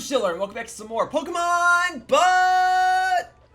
Yoshiller, and welcome back to some more Pokemon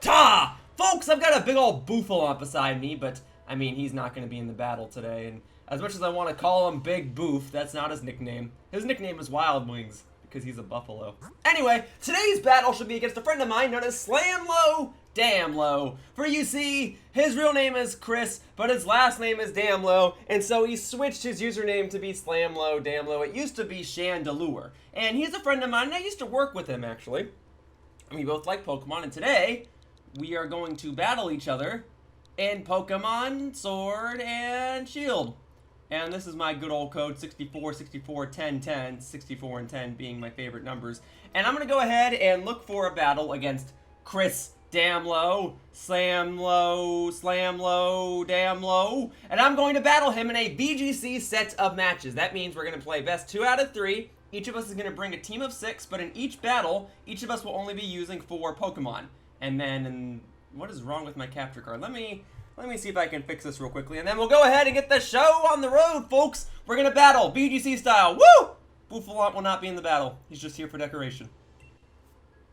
BATAW! Folks, I've got a big old Boofle up beside me, but, I mean, he's not going to be in the battle today, and as much as I want to call him Big Boof, that's not his nickname. His nickname is Wild Wings, because he's a buffalo. Anyway, today's battle should be against a friend of mine known as SlamloDamlo. For you see, his real name is Chris, but his last name is Damlo, and so he switched his username to be SlamloDamlo. It used to be Chandelure, and he's a friend of mine, and I used to work with him, actually. And we both like Pokemon, and today, we are going to battle each other in Pokemon Sword and Shield. And this is my good old code, 64, 64, 10, 10, 64 and 10 being my favorite numbers. And I'm going to go ahead and look for a battle against Chris Damlo, SlamloDamlo, and I'm going to battle him in a VGC set of matches. That means we're going to play best 2 out of 3. Each of us is going to bring a team of 6, but in each battle, each of us will only be using 4 Pokemon. And then, what is wrong with my capture card? Let me see if I can fix this real quickly, and then we'll go ahead and get the show on the road, folks. We're gonna battle, VGC style. Woo! Boofalot will not be in the battle. He's just here for decoration.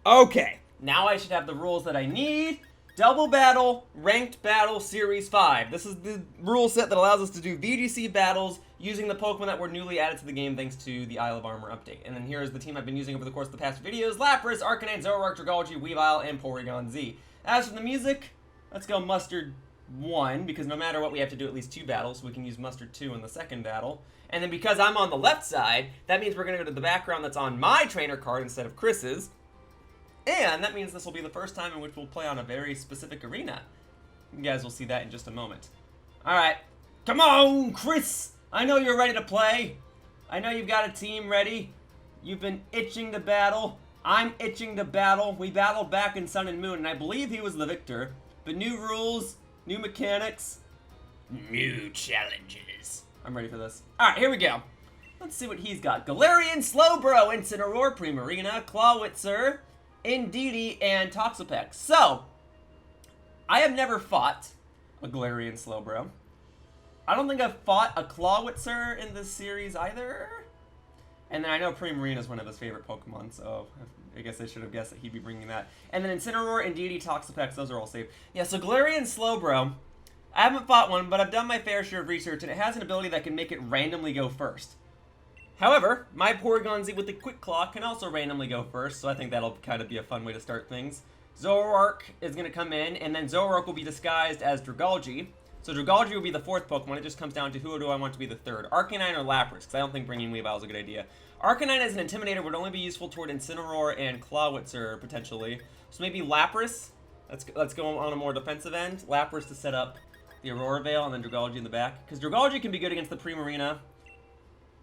Okay, now I should have the rules that I need. Double battle, ranked battle, series 5. This is the rule set that allows us to do VGC battles using the Pokemon that were newly added to the game thanks to the Isle of Armor update. And then here's the team I've been using over the course of the past videos: Lapras, Arcanine, Zoroark, Dragalge, Weavile, and Porygon Z. As for the music, let's go Mustard 1, because no matter what, we have to do at least 2 battles, so we can use Mustard 2 in the second battle. And then because I'm on the left side, that means we're going to go to the background that's on my trainer card instead of Chris's. And that means this will be the first time in which we'll play on a very specific arena. You guys will see that in just a moment. Alright, come on, Chris! I know you're ready to play. I know you've got a team ready. You've been itching to battle. I'm itching to battle. We battled back in Sun and Moon, and I believe he was the victor. But new rules, new mechanics, new challenges. I'm ready for this. Alright, here we go. Let's see what he's got. Galarian Slowbro, Incineroar, Primarina, Clawitzer, Indeedee, and Toxapex. So, I have never fought a Galarian Slowbro. I don't think I've fought a Clawitzer in this series either. And then I know Primarina is one of his favorite Pokemon, so I guess I should have guessed that he'd be bringing that. And then Incineroar, Indeedee, Toxapex, those are all safe. Yeah, so Galarian Slowbro, I haven't fought one, but I've done my fair share of research, and it has an ability that can make it randomly go first. However, my Porygon Z with the Quick Claw can also randomly go first, so I think that'll kind of be a fun way to start things. Zoroark is going to come in, and then Zoroark will be disguised as Dragalge. So Dragalge will be the 4th Pokemon. It just comes down to who do I want to be the 3rd. Arcanine or Lapras, because I don't think bringing Weavile is a good idea. Arcanine as an Intimidator would only be useful toward Incineroar and Clawitzer, potentially. So maybe Lapras. Let's go on a more defensive end. Lapras to set up the Aurora Veil, and then Dragalge in the back. Because Dragalge can be good against the Primarina.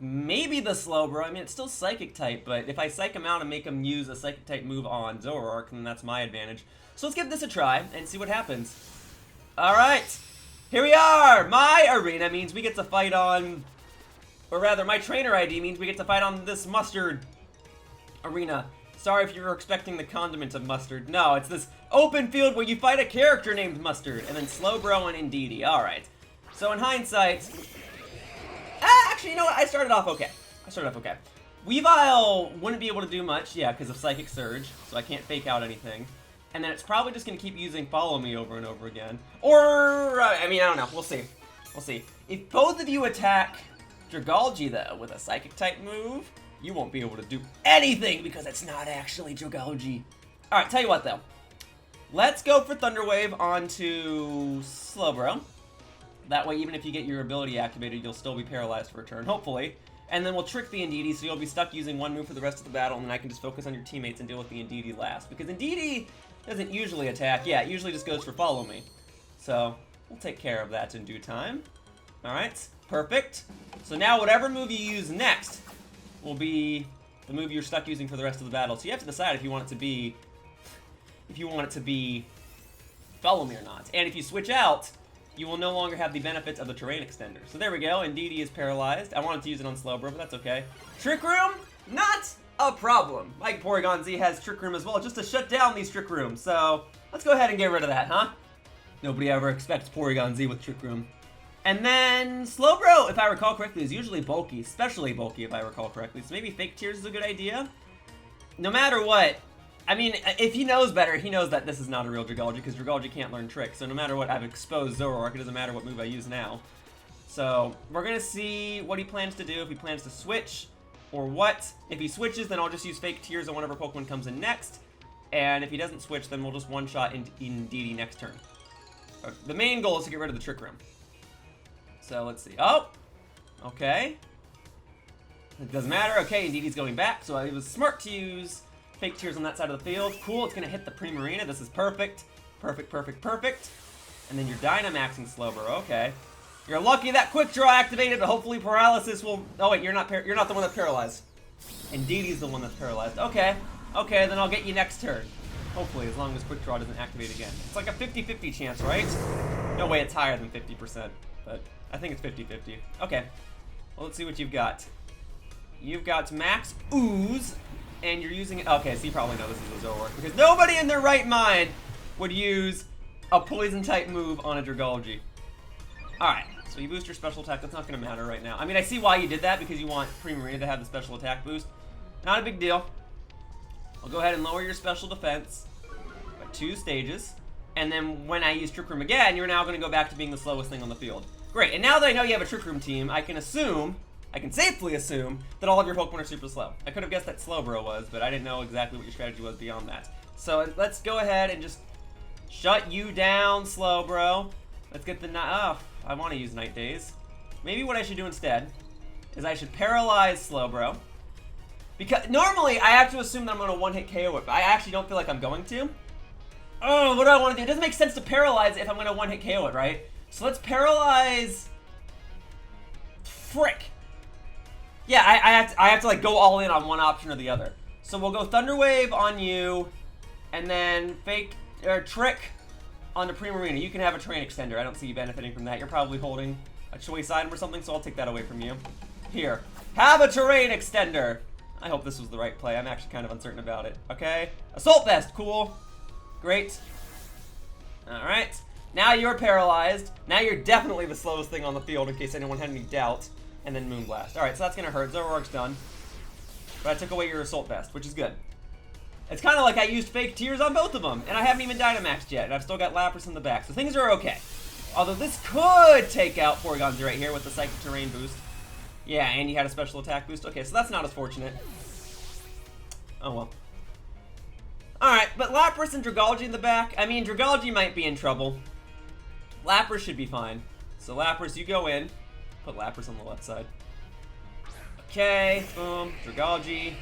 Maybe the Slowbro. I mean, it's still Psychic type, but if I Psych him out and make him use a Psychic type move on Zoroark, then that's my advantage. So let's give this a try and see what happens. Alright, here we are! My arena means we get to fight on, or rather, my trainer ID means we get to fight on this Mustard arena. Sorry if you were expecting the condiment of Mustard. No, it's this open field where you fight a character named Mustard, and then Slowbro and Indeedee. Alright, so in hindsight... actually, you know what? I started off okay. Weavile wouldn't be able to do much, yeah, because of Psychic Surge, so I can't fake out anything. And then it's probably just going to keep using Follow Me over and over again. Or, I mean, I don't know. We'll see. We'll see. If both of you attack Dragalge, though, with a Psychic-type move, you won't be able to do anything because it's not actually Dragalge. Alright, tell you what, though. Let's go for Thunder Wave onto Slowbro. That way, even if you get your ability activated, you'll still be paralyzed for a turn, hopefully. And then we'll trick the Indeedee, so you'll be stuck using one move for the rest of the battle, and then I can just focus on your teammates and deal with the Indeedee last. Because Indeedee doesn't usually attack. Yeah, it usually just goes for Follow Me. So, we'll take care of that in due time. Alright, perfect. So now whatever move you use next will be the move you're stuck using for the rest of the battle. So you have to decide if you want it to be... Follow Me or not. And if you switch out... you will no longer have the benefits of the terrain extender. So there we go, Indeedee is paralyzed. I wanted to use it on Slowbro, but that's okay. Trick Room, not a problem. Like Porygon Z has Trick Room as well, just to shut down these Trick Rooms. So let's go ahead and get rid of that, huh? Nobody ever expects Porygon Z with Trick Room. And then Slowbro, if I recall correctly, is usually bulky, especially bulky if I recall correctly. So maybe Fake Tears is a good idea. no matter what, I mean, if he knows better, he knows that this is not a real Dragalge, because Dragalge can't learn tricks. So no matter what, I've exposed Zoroark. It doesn't matter what move I use now. So we're going to see what he plans to do, if he plans to switch or what. If he switches, then I'll just use Fake Tears on whatever Pokemon comes in next. And if he doesn't switch, then we'll just one-shot Indeedee next turn. The main goal is to get rid of the Trick Room. So let's see. Oh! Okay. It doesn't matter. Okay, Indeedee's going back, so it was smart to use Fake Tears on that side of the field. Cool, it's going to hit the Primarina. This is perfect. Perfect, perfect, perfect. And then you're Dynamaxing Slowbro. Okay. You're lucky that Quick Draw activated, but hopefully Paralysis will... Oh, wait, you're not the one that's paralyzed. Indeedee's the one that's paralyzed. Okay. Okay, then I'll get you next turn. Hopefully, as long as Quick Draw doesn't activate again. It's like a 50-50 chance, right? No way it's higher than 50%, but I think it's 50-50. Okay. Well, let's see what you've got. You've got Max Ooze, and you're using it... Okay, so you probably know this is a Zoroark, because nobody in their right mind would use a Poison-type move on a Dragalge. Alright, so you boost your special attack. That's not going to matter right now. I mean, I see why you did that, because you want Primarina to have the special attack boost. Not a big deal. I'll go ahead and lower your special defense by 2 stages. And then when I use Trick Room again, you're now going to go back to being the slowest thing on the field. Great, and now that I know you have a Trick Room team, I can safely assume that all of your Pokemon are super slow. I could have guessed that Slowbro was, but I didn't know exactly what your strategy was beyond that. So let's go ahead and just shut you down, Slowbro. Let's get the... Oh, I want to use Night Days. Maybe what I should do instead is I should paralyze Slowbro. Because normally I have to assume that I'm going to one-hit KO it, but I actually don't feel like I'm going to. Oh, what do I want to do? It doesn't make sense to paralyze it if I'm going to one-hit KO it, right? So let's paralyze... Frick. Yeah, I have to like go all in on one option or the other. So we'll go Thunder Wave on you, and then Trick on the Primarina. You can have a Terrain Extender. I don't see you benefiting from that. You're probably holding a choice item or something, so I'll take that away from you. Here, have a Terrain Extender. I hope this was the right play. I'm actually kind of uncertain about it. Okay, Assault Vest, cool, great. All right, now you're paralyzed. Now you're definitely the slowest thing on the field, in case anyone had any doubt. And then Moonblast. Alright, so that's gonna hurt. Zoroark's done. But I took away your Assault Vest, which is good. It's kind of like I used Fake Tears on both of them, and I haven't even Dynamaxed yet, and I've still got Lapras in the back, so things are okay. Although this could take out Porygon's right here with the Psychic Terrain boost. Yeah, and you had a special attack boost. Okay, so that's not as fortunate. Oh well. Alright, but Lapras and Dragalge in the back. I mean, Dragalge might be in trouble. Lapras should be fine. So Lapras, you go in. Put Lapras on the left side. Okay, boom, Dragalge.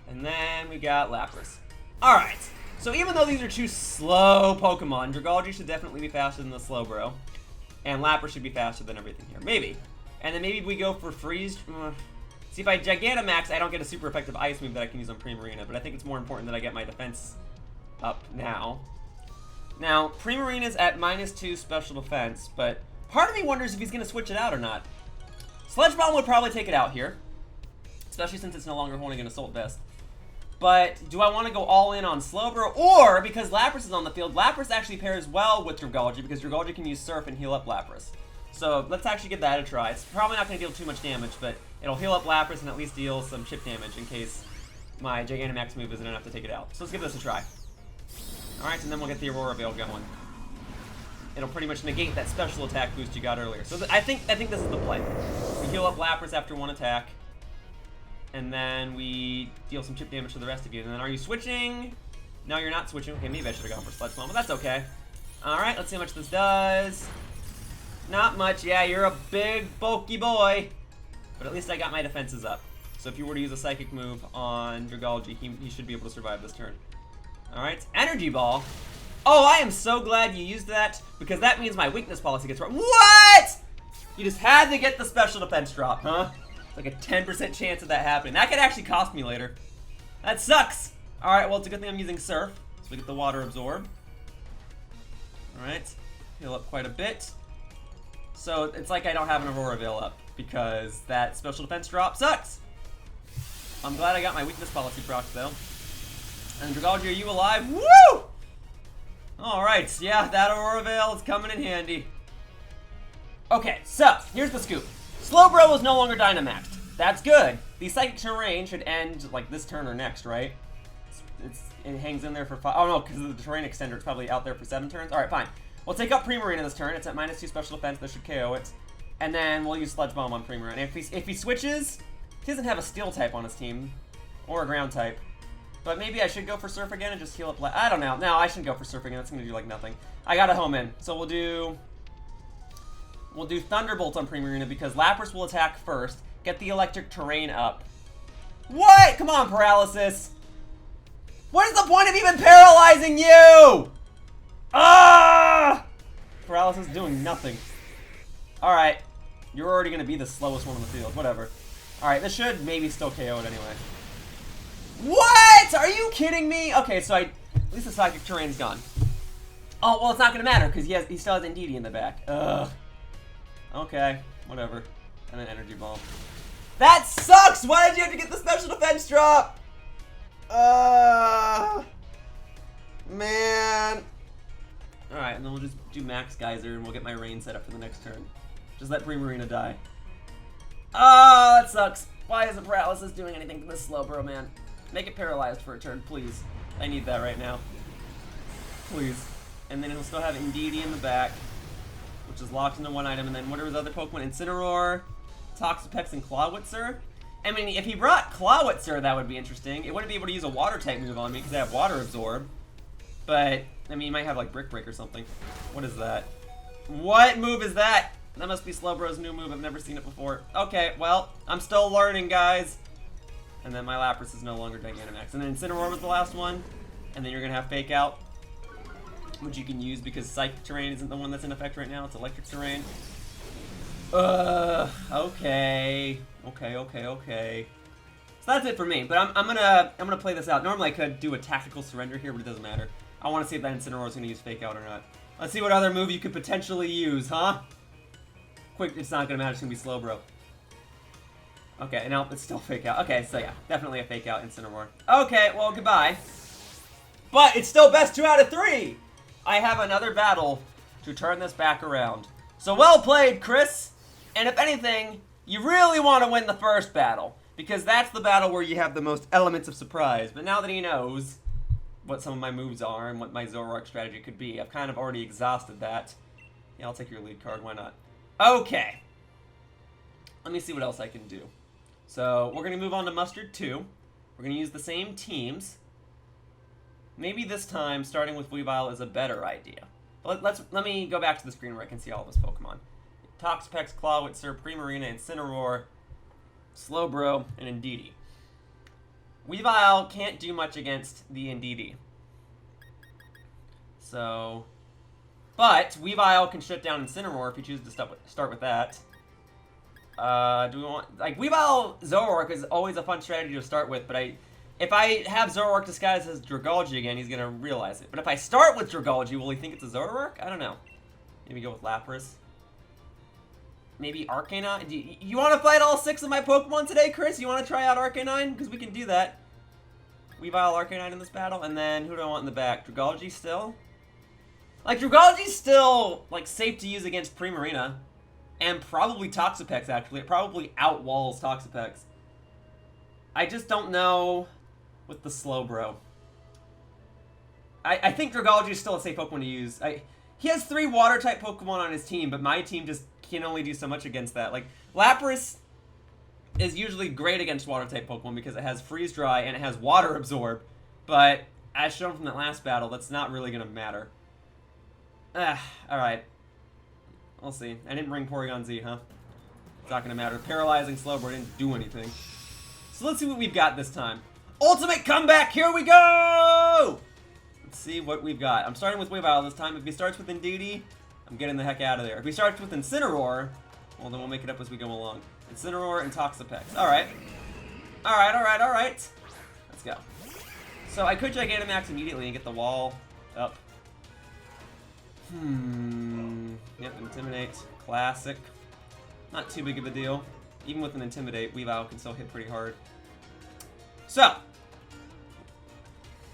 And then we got Lapras. Alright, so even though these are 2 slow Pokemon, Dragalge should definitely be faster than the Slowbro. And Lapras should be faster than everything here. Maybe. And then maybe we go for Freeze. See, if I Gigantamax, I don't get a super effective Ice move that I can use on Primarina, but I think it's more important that I get my defense up now. Now, Primarina's at -2 special defense, but part of me wonders if he's going to switch it out or not. Sludge Bomb would probably take it out here, especially since it's no longer holding an Assault Vest. But do I want to go all in on Slowbro? Or, because Lapras is on the field, Lapras actually pairs well with Dragalge, because Dragalge can use Surf and heal up Lapras. So let's actually give that a try. It's probably not going to deal too much damage, but it'll heal up Lapras and at least deal some chip damage in case my Gigantamax move isn't enough to take it out. So let's give this a try. Alright, and then we'll get the Aurora Veil going. It'll pretty much negate that special attack boost you got earlier. So I think this is the play. We heal up Lapras after 1 attack, and then we deal some chip damage to the rest of you. And then are you switching? No, you're not switching. Okay, maybe I should have gone for Sludge Bomb, but that's okay. Alright, let's see how much this does. Not much. Yeah, you're a big, bulky boy. But at least I got my defenses up. So if you were to use a Psychic move on Dragalge, he should be able to survive this turn. Alright, Energy Ball. Oh, I am so glad you used that, because that means my weakness policy gets right. What?! You just had to get the special defense drop, huh? It's like a 10% chance of that happening. That could actually cost me later. That sucks! Alright, well, it's a good thing I'm using Surf, so we get the Water Absorb. Alright, heal up quite a bit. So it's like I don't have an Aurora Veil up, because that special defense drop sucks! I'm glad I got my weakness policy proc, though. And Dragalge, are you alive? Woo! Alright, yeah, that Aurora Veil is coming in handy. Okay, so, here's the scoop. Slowbro is no longer Dynamaxed. That's good. The Psychic Terrain should end, like, this turn or next, right? It hangs in there for 5. Oh, no, because of the Terrain Extender, it's probably out there for 7 turns. Alright, fine. We'll take up Primarina this turn. It's at -2 special defense. That should KO it. And then we'll use Sludge Bomb on Primarina. If he switches, he doesn't have a Steel type on his team. Or a Ground type. But maybe I should go for Surf again and just heal up. I don't know. No, I shouldn't go for Surf again. That's going to do, like, nothing. I got a home in. So we'll do Thunderbolt on Primarina because Lapras will attack first. Get the Electric Terrain up. What? Come on, Paralysis. What is the point of even paralyzing you? Ah! Paralysis is doing nothing. Alright. You're already going to be the slowest one on the field. Whatever. Alright, this should maybe still KO it anyway. What? Are you kidding me? Okay, so at least the Psychic Terrain's gone. Oh, well, it's not going to matter because he still has Indeedee in the back. Ugh. Okay, whatever. And an Energy Bomb. That sucks! Why did you have to get the special defense drop? Man. Alright, and then we'll just do Max Geyser and we'll get my rain set up for the next turn. Just let Primarina die. Oh, that sucks. Why isn't Paralysis doing anything to this Slowbro, man? Make it paralyzed for a turn, please. I need that right now. Please. And then he'll still have Indeedee in the back, which is locked into one item. And then what are his other Pokemon? Incineroar, Toxapex, and Clawitzer. I mean, if he brought Clawitzer, that would be interesting. It wouldn't be able to use a Water-type move on me because I have Water Absorb. But, I mean, he might have, like, Brick Break or something. What is that? What move is that? That must be Slowbro's new move. I've never seen it before. Okay, well, I'm still learning, guys. And then my Lapras is no longer Dynamax. And then Incineroar was the last one. And then you're going to have Fake Out, which you can use because Psychic Terrain isn't the one that's in effect right now. It's Electric Terrain. Okay. Okay. So that's it for me. But I'm gonna play this out. Normally I could do a tactical surrender here, but it doesn't matter. I want to see if that Incineroar is going to use Fake Out or not. Let's see what other move you could potentially use, huh? Quick, it's not going to matter. It's going to be Slowbro. Okay, no, it's still Fake Out. Okay, so yeah, definitely a Fake Out Incineroar. Okay, well, goodbye. But it's still best 2 out of 3. I have another battle to turn this back around. So well played, Chris. And if anything, you really want to win the first battle, because that's the battle where you have the most elements of surprise. But now that he knows what some of my moves are and what my Zoroark strategy could be, I've kind of already exhausted that. Yeah, I'll take your lead card. Why not? Okay. Let me see what else I can do. So we're going to move on to Mustard 2. We're going to use the same teams. Maybe this time, starting with Weavile is a better idea. But let me go back to the screen where I can see all of his Pokemon. Toxapex, Clawitzer, Primarina, Incineroar, Slowbro, and Indeedee. Weavile can't do much against the Indeedee. So, but Weavile can shut down Incineroar if you choose to start with that. Do we want, like, Weavile Zoroark is always a fun strategy to start with, but if I have Zoroark disguised as Dragalge again, he's gonna realize it. But if I start with Dragalge, will he think it's a Zoroark? I don't know. Maybe go with Lapras. Maybe Arcanine? You want to fight all 6 of my Pokemon today, Chris? You want to try out Arcanine? Because we can do that. Weavile Arcanine in this battle. And then, who do I want in the back? Dragalge still? Like, Dragalge's still, like, safe to use against Primarina. And probably Toxapex, actually. It probably outwalls Toxapex. I just don't know with the Slowbro. I think Dragalge is still a safe Pokemon to use. He has 3 Water-type Pokemon on his team, but my team just can only do so much against that. Like, Lapras is usually great against Water-type Pokemon because it has Freeze Dry and it has Water Absorb. But, as shown from that last battle, that's not really going to matter. Alright. We'll see. I didn't bring Porygon Z, huh? It's not going to matter. Paralyzing Slowbro didn't do anything. So let's see what we've got this time. Ultimate comeback! Here we go! Let's see what we've got. I'm starting with Weavile this time. If he starts with Indeedee, I'm getting the heck out of there. If he starts with Incineroar, well, then we'll make it up as we go along. Incineroar and Toxapex. Alright. Alright. Let's go. So I could Gigantamax immediately and get the wall up. Yep, Intimidate. Classic. Not too big of a deal. Even with an Intimidate, Weavile can still hit pretty hard. So,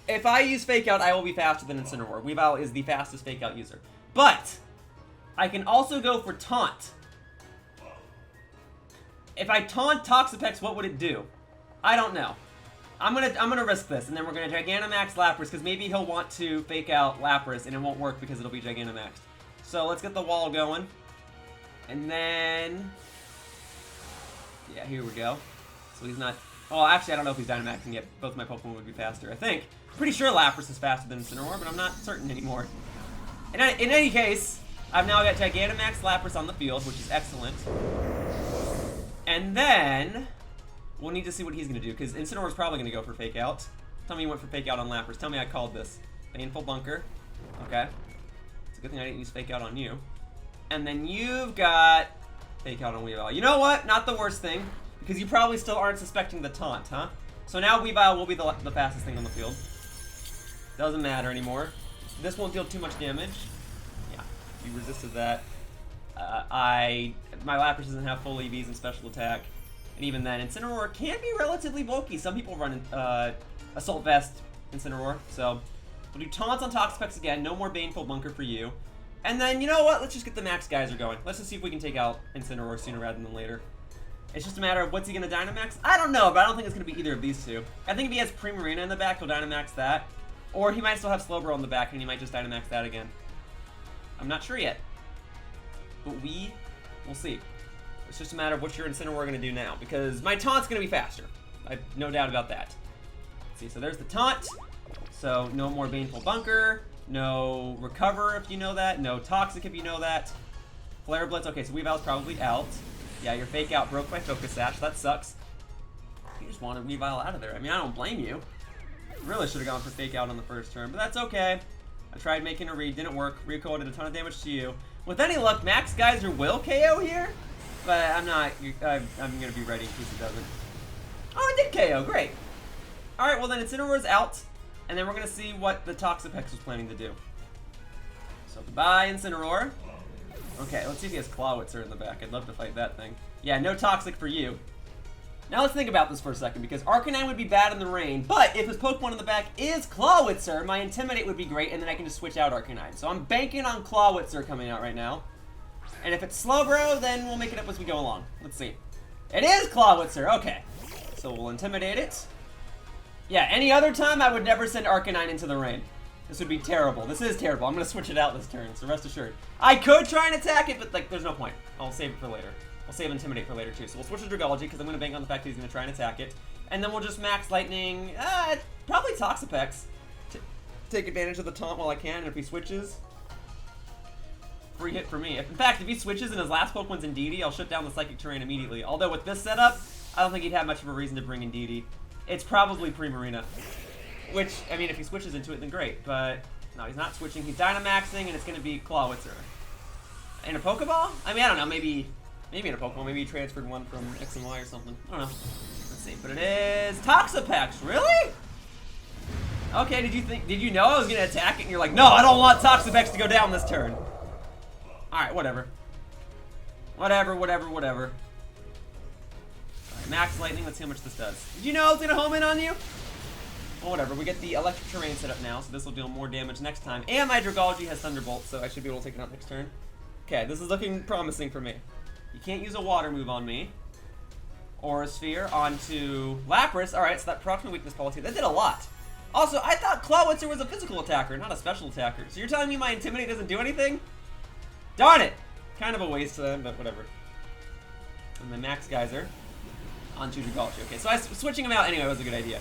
if I use Fake Out, I will be faster than Incineroar. Weavile is the fastest Fake Out user. But, I can also go for Taunt. If I taunt Toxapex, what would it do? I don't know. I'm gonna risk this, and then we're gonna Gigantamax Lapras, because maybe he'll want to fake out Lapras, and it won't work because it'll be Gigantamax. So let's get the wall going. And then... yeah, here we go. So he's not... oh, actually, I don't know if he's Dynamaxing yet. Both my Pokemon would be faster, I think. Pretty sure Lapras is faster than Incineroar, but I'm not certain anymore. In any case, I've now got Gigantamax Lapras on the field, which is excellent. And then... we'll need to see what he's going to do, because Incineroar's probably going to go for Fake Out. Tell me you went for Fake Out on Lapras. Tell me I called this. Painful Bunker. Okay. It's a good thing I didn't use Fake Out on you. And then you've got Fake Out on Weavile. You know what? Not the worst thing, because you probably still aren't suspecting the taunt, huh? So now Weavile will be the fastest thing on the field. Doesn't matter anymore. This won't deal too much damage. Yeah, you resisted that. My Lapras doesn't have full EVs and special attack. And even then, Incineroar can be relatively bulky. Some people run Assault Vest Incineroar. So we'll do taunts on Toxapex again. No more Baneful Bunker for you. And then, you know what? Let's just get the Max Geyser going. Let's just see if we can take out Incineroar sooner rather than later. It's just a matter of what's he going to Dynamax? I don't know, but I don't think it's going to be either of these two. I think if he has Primarina in the back, he'll Dynamax that. Or he might still have Slowbro in the back, and he might just Dynamax that again. I'm not sure yet. But we'll see. It's just a matter of what your Incineroar going to do now, because my taunt's going to be faster. I have no doubt about that. Let's see, so there's the taunt. So no more Baneful Bunker, no Recover if you know that, no Toxic if you know that. Flare Blitz, okay, so Weavile's probably out. Yeah, your Fake Out broke my Focus Sash, that sucks. You just wanted Weavile out of there. I mean, I don't blame you. Really should have gone for Fake Out on the first turn, but that's okay. I tried making a read, didn't work. Rico did a ton of damage to you. With any luck, Max Geyser will KO here. But I'm not, I'm going to be ready in case it doesn't. Oh, it did KO, great. Alright, well then Incineroar's out, and then we're going to see what the Toxapex was planning to do. So goodbye, Incineroar. Okay, let's see if he has Clawitzer in the back. I'd love to fight that thing. Yeah, no Toxic for you. Now let's think about this for a second, because Arcanine would be bad in the rain, but if his Pokemon in the back is Clawitzer, my Intimidate would be great, and then I can just switch out Arcanine. So I'm banking on Clawitzer coming out right now. And if it's Slowbro, then we'll make it up as we go along. Let's see. It is Clawitzer, okay. So we'll Intimidate it. Yeah, any other time I would never send Arcanine into the rain. This would be terrible. This is terrible. I'm going to switch it out this turn, so rest assured. I could try and attack it, but like, there's no point. I'll save it for later. I'll save Intimidate for later too. So we'll switch to Dragalge, because I'm going to bank on the fact that he's going to try and attack it. And then we'll just Max Lightning, probably Toxapex. Take advantage of the taunt while I can, and if he switches... free hit for me. In fact, if he switches and his last Pokemon's Indeedee, I'll shut down the Psychic Terrain immediately. Although with this setup, I don't think he'd have much of a reason to bring Indeedee. It's probably Primarina. Which, I mean, if he switches into it, then great. But, no, he's not switching. He's Dynamaxing, and it's going to be Clawitzer. In a Pokeball? I mean, I don't know. Maybe in a Pokeball. Maybe he transferred one from X and Y or something. I don't know. Let's see. But it is Toxapex. Really? Okay, did you know I was going to attack it? And you're like, no, I don't want Toxapex to go down this turn. Alright, whatever. Whatever. Alright, Max Lightning, let's see how much this does. Did you know I was gonna home in on you? Well, whatever, we get the Electric Terrain set up now, so this will deal more damage next time. And my Dragalge has Thunderbolt, so I should be able to take it out next turn. Okay, this is looking promising for me. You can't use a Water move on me. Aura Sphere onto Lapras. Alright, so that procs my weakness policy. That did a lot. Also, I thought Clawitzer was a physical attacker, not a special attacker. So you're telling me my Intimidate doesn't do anything? Darn it! Kind of a waste to them, but whatever. And then Max Geyser onto Dragalge. Okay, so switching him out anyway was a good idea.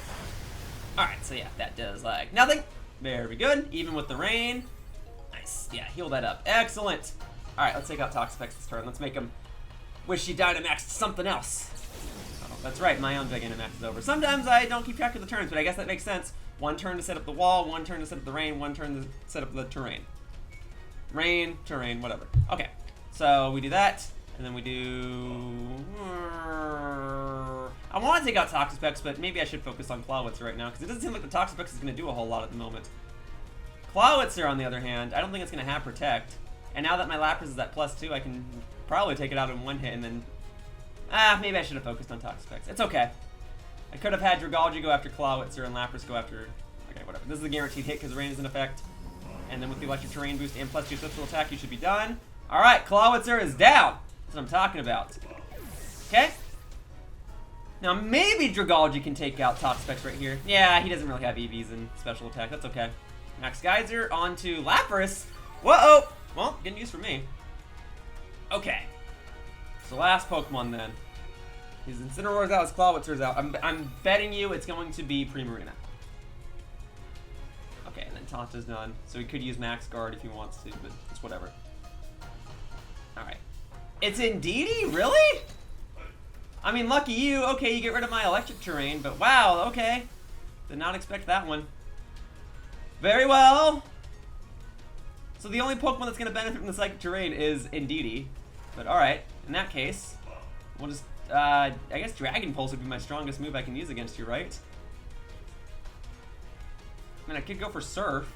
Alright, so yeah, that does like nothing. Very good. Even with the rain. Nice. Yeah, heal that up. Excellent. Alright, let's take out Toxapex this turn. Let's make him wish he Dynamaxed something else. Oh, that's right, my own Gigantamax is over. Sometimes I don't keep track of the turns, but I guess that makes sense. One turn to set up the wall, one turn to set up the rain, one turn to set up the terrain. Rain, terrain, whatever. Okay, so we do that, and then we do... I want to take out Toxapex, but maybe I should focus on Clawitzer right now, because it doesn't seem like the Toxapex is going to do a whole lot at the moment. Clawitzer, on the other hand, I don't think it's going to have Protect. And now that my Lapras is at +2, I can probably take it out in one hit, and then... maybe I should have focused on Toxapex. It's okay. I could have had Dragalge go after Clawitzer and Lapras go after... Okay, whatever. This is a guaranteed hit, because rain is in effect. And then with the Electric Terrain boost and +2 special attack, you should be done. Alright, Clawitzer is down. That's what I'm talking about. Okay? Now, maybe Dragalge can take out Toxapex right here. Yeah, he doesn't really have EVs and special attack. That's okay. Max Scizor onto Lapras. Whoa! Well, good news for me. Okay. So last Pokemon then. His Incineroar's out, his Clawitzer's out. I'm betting you it's going to be Primarina. Okay, and then Tonta's done. So he could use Max Guard if he wants to, but it's whatever. Alright. It's Indeedee? Really? I mean, lucky you. Okay, you get rid of my electric terrain, but wow, okay. Did not expect that one. Very well. So the only Pokemon that's going to benefit from the psychic terrain is Indeedee. But alright, in that case, we'll just, I guess Dragon Pulse would be my strongest move I can use against you, right? I mean, I could go for Surf.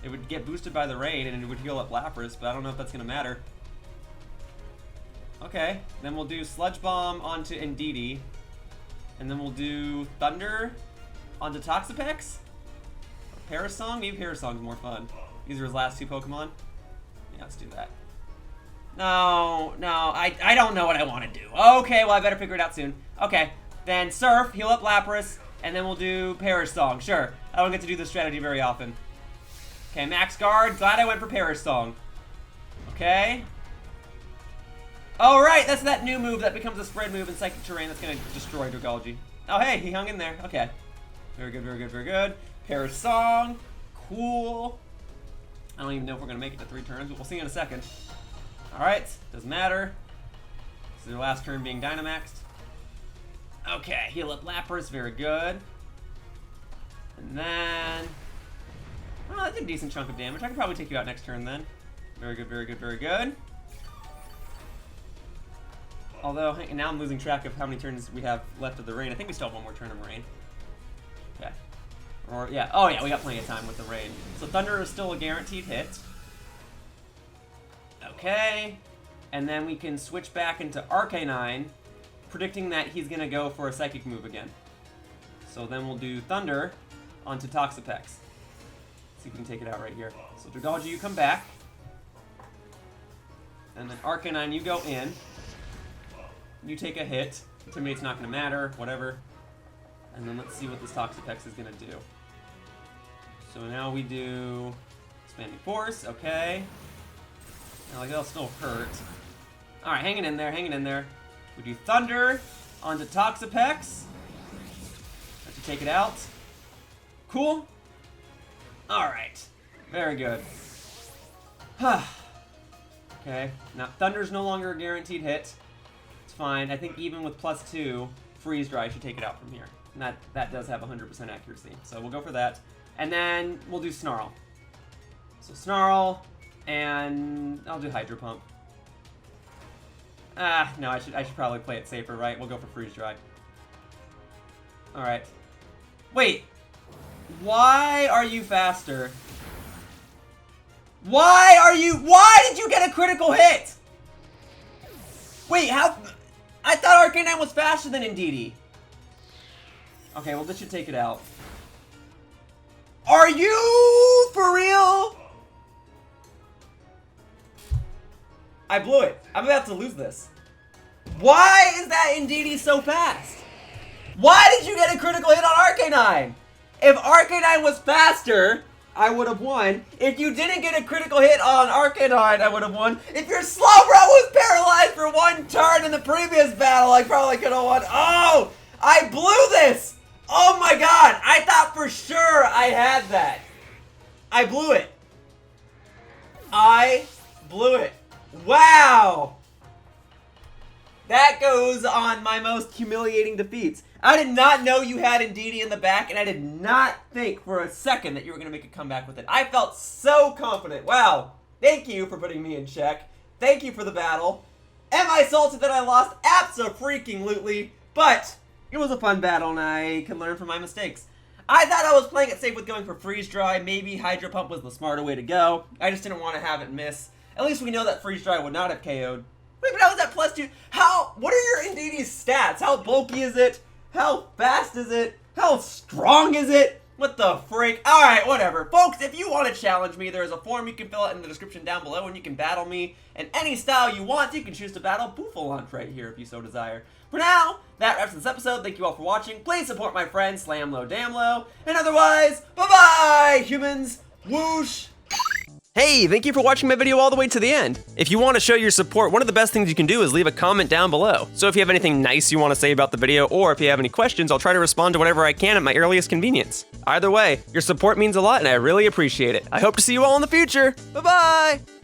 It would get boosted by the rain and it would heal up Lapras, but I don't know if that's going to matter. Okay, then we'll do Sludge Bomb onto Indeedee. And then we'll do Thunder onto Toxapex. Or Parasong? Maybe Parasong's more fun. These are his last two Pokemon. Yeah, let's do that. No, I don't know what I want to do. Okay, well, I better figure it out soon. Okay, then Surf, heal up Lapras, and then we'll do Parasong. Sure, I don't get to do this strategy very often. Okay, Max Guard. Glad I went for Parasong. Okay. Oh, right, that's that new move that becomes a spread move in Psychic Terrain that's going to destroy Dragalge. Oh, hey, he hung in there. Okay. Very good, very good, very good. Parasong. Cool. I don't even know if we're going to make it to 3 turns, but we'll see in a second. Alright, doesn't matter. This is their last turn being Dynamaxed. Okay, heal up Lapras, very good. And then... oh, that's a decent chunk of damage. I can probably take you out next turn then. Very good, very good, very good. Although, now I'm losing track of how many turns we have left of the rain. I think we still have one more turn of rain. Okay. Or, yeah. Oh, yeah, we got plenty of time with the rain. So Thunder is still a guaranteed hit. Okay. And then we can switch back into Arcanine, predicting that he's going to go for a Psychic move again. So then we'll do Thunder onto Toxapex. See if we can take it out right here. So Dragalge, you come back. And then Arcanine, you go in. You take a hit. Intimidate's not going to matter. Whatever. And then let's see what this Toxapex is going to do. So now we do Expanding Force. Okay. Now, like, that'll still hurt. Alright, hanging in there, hanging in there. We do Thunder onto Toxapex. Have to take it out. Cool. Alright. Very good. Okay. Now, Thunder's no longer a guaranteed hit. It's fine. I think even with +2, Freeze Dry should take it out from here. And that does have 100% accuracy. So we'll go for that. And then we'll do Snarl. So Snarl, and I'll do Hydro Pump. No, I should probably play it safer, right? We'll go for Freeze Dry. Alright. Wait. Why are you faster? Why did you get a critical hit? Wait, how? I thought Arcanine was faster than Indeedee. Okay, well, this should take it out. Are you for real? I blew it. I'm about to lose this. Why is that Indeedee so fast? Why did you get a critical hit on Arcanine? If Arcanine was faster, I would have won. If you didn't get a critical hit on Arcanine, I would have won. If your Slowbro was paralyzed for 1 turn in the previous battle, I probably could have won. Oh, I blew this. Oh my god, I thought for sure I had that. I blew it. I blew it. Wow. That goes on my most humiliating defeats. I did not know you had Indeedee in the back, and I did not think for a second that you were going to make a comeback with it. I felt so confident. Wow. Thank you for putting me in check. Thank you for the battle. Am I salted that I lost? Abso-freaking-lutely. But it was a fun battle, and I can learn from my mistakes. I thought I was playing it safe with going for Freeze Dry. Maybe Hydro Pump was the smarter way to go. I just didn't want to have it miss. At least we know that Freeze Dry would not have KO'd. Wait, but how was that +2? What are your Indeedee's stats? How bulky is it? How fast is it? How strong is it? What the freak? Alright, whatever. Folks, if you want to challenge me, there is a form you can fill out in the description down below, and you can battle me in any style you want. You can choose to battle Bouffalant right here if you so desire. For now, that wraps this episode. Thank you all for watching. Please support my friend SlamloDamlo. And otherwise, bye-bye, humans. Whoosh. Hey, thank you for watching my video all the way to the end. If you want to show your support, one of the best things you can do is leave a comment down below. So if you have anything nice you want to say about the video, or if you have any questions, I'll try to respond to whatever I can at my earliest convenience. Either way, your support means a lot and I really appreciate it. I hope to see you all in the future. Bye-bye!